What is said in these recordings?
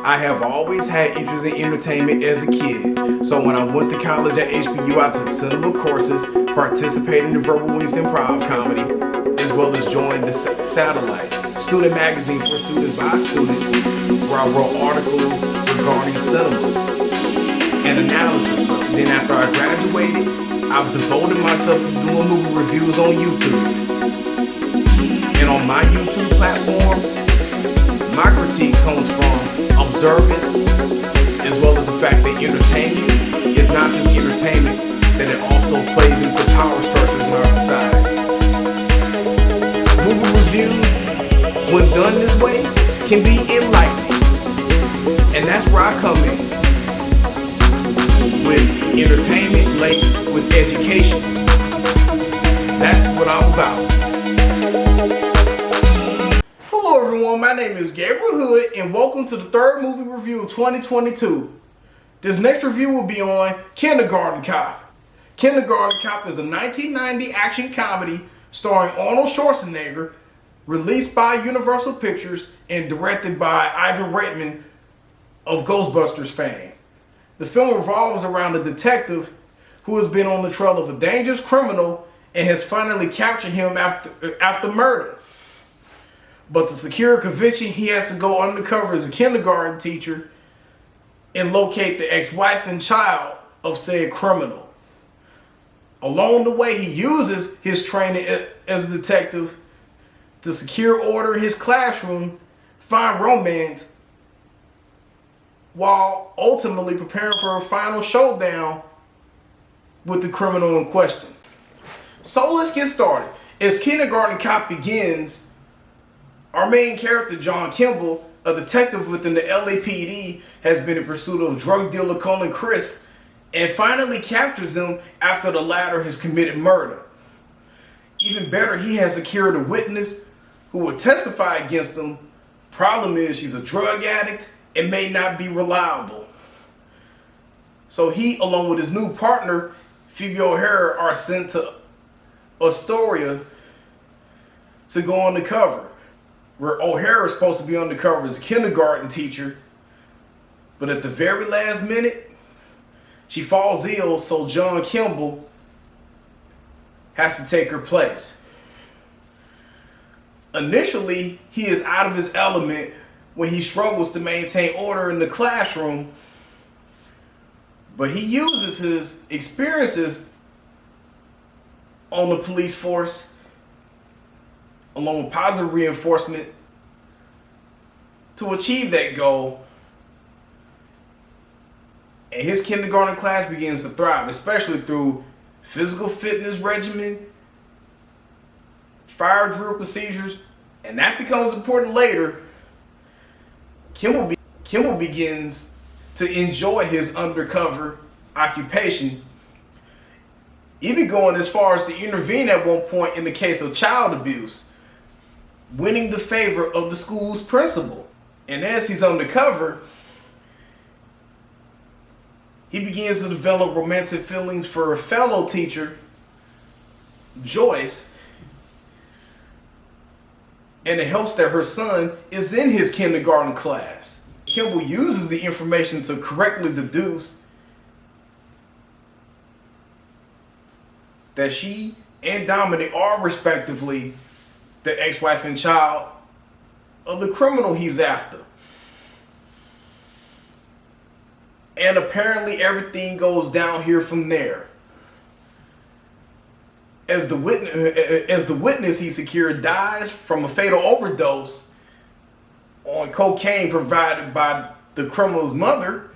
I have always had interest in entertainment as a kid. So when I went to college at HBU, I took cinema courses, participated in the Verbal Wings Improv Comedy, as well as joined the Satellite, student magazine for students by students, where I wrote articles regarding cinema and analysis. Then after I graduated, I've devoted myself to doing movie reviews on YouTube. And on my YouTube platform, my critique comes from observance, as well as the fact that entertainment is not just entertainment, that it also plays into power structures in our society. Movie reviews, when done this way, can be enlightening. And that's where I come in, with entertainment laced with education. That's what I'm about. Hello everyone, my name is Gabriel Hood and welcome to the third movie review of 2022. This next review will be on Kindergarten Cop. Kindergarten Cop is a 1990 action comedy starring Arnold Schwarzenegger, released by Universal Pictures and directed by Ivan Reitman of Ghostbusters fame. The film revolves around a detective who has been on the trail of a dangerous criminal and has finally captured him after murder. But to secure a conviction, he has to go undercover as a kindergarten teacher and locate the ex-wife and child of said criminal. Along the way, he uses his training as a detective to secure order in his classroom, find romance, while ultimately preparing for a final showdown with the criminal in question. So let's get started. As Kindergarten Cop begins, our main character, John Kimball, a detective within the LAPD, has been in pursuit of drug dealer Colin Crisp and finally captures him after the latter has committed murder. Even better, he has secured a witness who will testify against him. Problem is, she's a drug addict and may not be reliable. So he, along with his new partner, Phoebe O'Hara, are sent to Astoria to go undercover, where O'Hara is supposed to be undercover as a kindergarten teacher, but at the very last minute, she falls ill, so John Kimball has to take her place. Initially, he is out of his element when he struggles to maintain order in the classroom, but he uses his experiences on the police force, along with positive reinforcement, to achieve that goal. And his kindergarten class begins to thrive, especially through physical fitness regimen, fire drill procedures, and that becomes important later. Kimball begins to enjoy his undercover occupation, even going as far as to intervene at one point in the case of child abuse, winning the favor of the school's principal. And as he's undercover, he begins to develop romantic feelings for a fellow teacher, Joyce, and it helps that her son is in his kindergarten class. Kimball uses the information to correctly deduce that she and Dominic are respectively the ex-wife and child of the criminal he's after. And apparently everything goes down here from there. As the witness he secured dies from a fatal overdose on cocaine provided by the criminal's mother,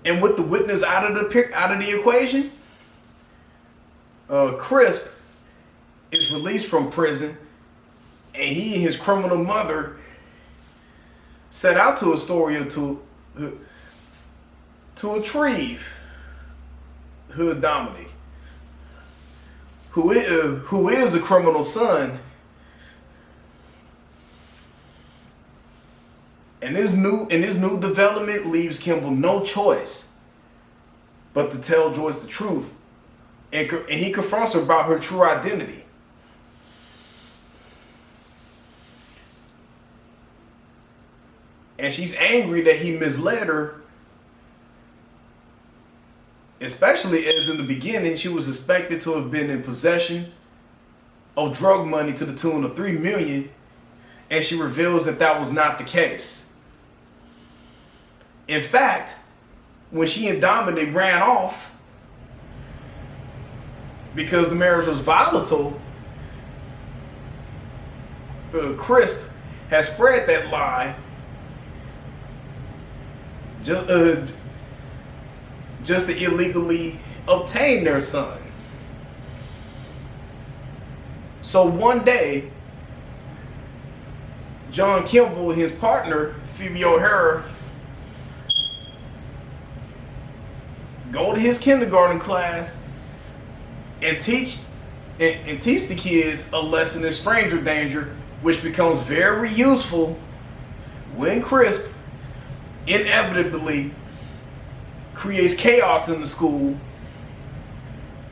and with the witness out of the equation, Crisp is released from prison, and he and his criminal mother set out to Astoria to retrieve Hood Dominic, who is a criminal son. And this new development leaves Kimball no choice but to tell Joyce the truth, and he confronts her about her true identity. And she's angry that he misled her, especially as in the beginning she was suspected to have been in possession of drug money to the tune of $3 million, and she reveals that that was not the case. In fact, when she and Dominic ran off because the marriage was volatile, Crisp has spread that lie just to illegally obtain their son. So one day, John Kimball and his partner, Phoebe O'Hara, go to his kindergarten class and teach the kids a lesson in stranger danger, which becomes very useful when Crisp inevitably creates chaos in the school,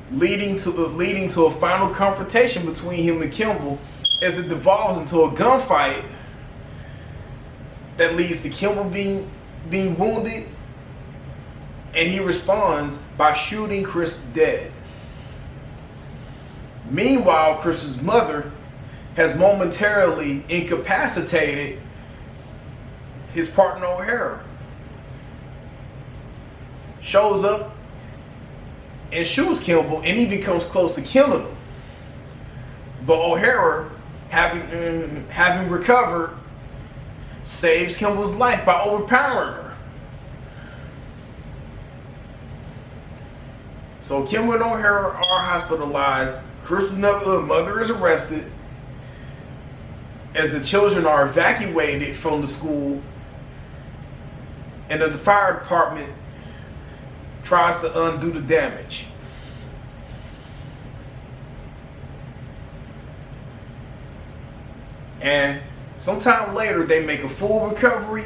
leading to a final confrontation between him and Kimball, as it devolves into a gunfight that leads to Kimball being wounded, and he responds by shooting Crisp dead. Meanwhile, Crisp's mother has momentarily incapacitated his partner O'Hara, shows up and shoots Kimball and even comes close to killing him. But O'Hara, having recovered, saves Kimball's life by overpowering her. So Kimball and O'Hara are hospitalized. Crisp's mother is arrested as the children are evacuated from the school, and the fire department tries to undo the damage. And sometime later, they make a full recovery.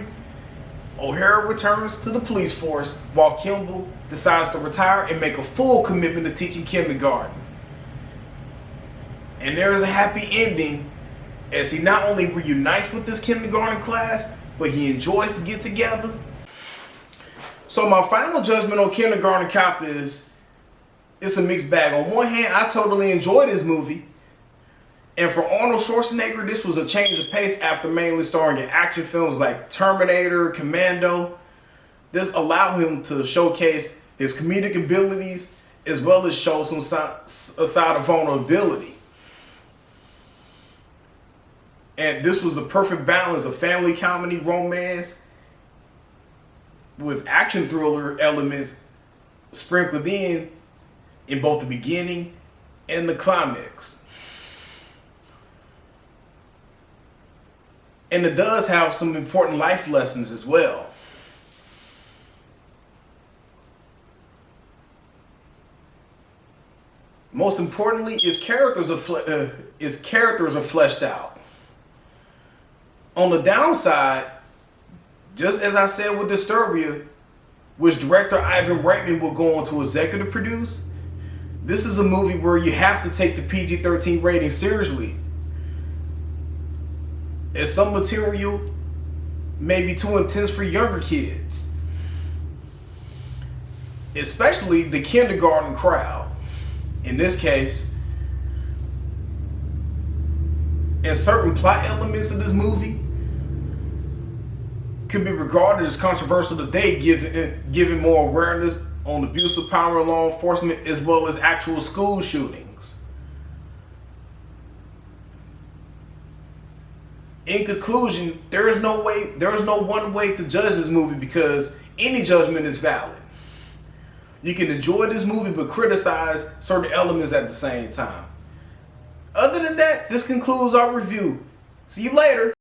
O'Hara returns to the police force while Kimball decides to retire and make a full commitment to teaching kindergarten. And there is a happy ending as he not only reunites with this kindergarten class, but he enjoys the get together. So my final judgment on Kindergarten Cop is, it's a mixed bag. On one hand, I totally enjoyed this movie. And for Arnold Schwarzenegger, this was a change of pace after mainly starring in action films like Terminator, Commando. This allowed him to showcase his comedic abilities as well as show a side of vulnerability. And this was the perfect balance of family comedy, romance, with action thriller elements sprinkled in both the beginning and the climax. And it does have some important life lessons as well. Most importantly, his characters are fleshed out. On the downside, just as I said with Disturbia, which director Ivan Reitman will go on to executive produce, this is a movie where you have to take the PG-13 rating seriously, as some material may be too intense for younger kids, especially the kindergarten crowd. In this case, and certain plot elements of this movie could be regarded as controversial today, given more awareness on abuse of power in law enforcement as well as actual school shootings. In conclusion, there is no one way to judge this movie because any judgment is valid. You can enjoy this movie but criticize certain elements at the same time. Other than that, this concludes our review. See you later.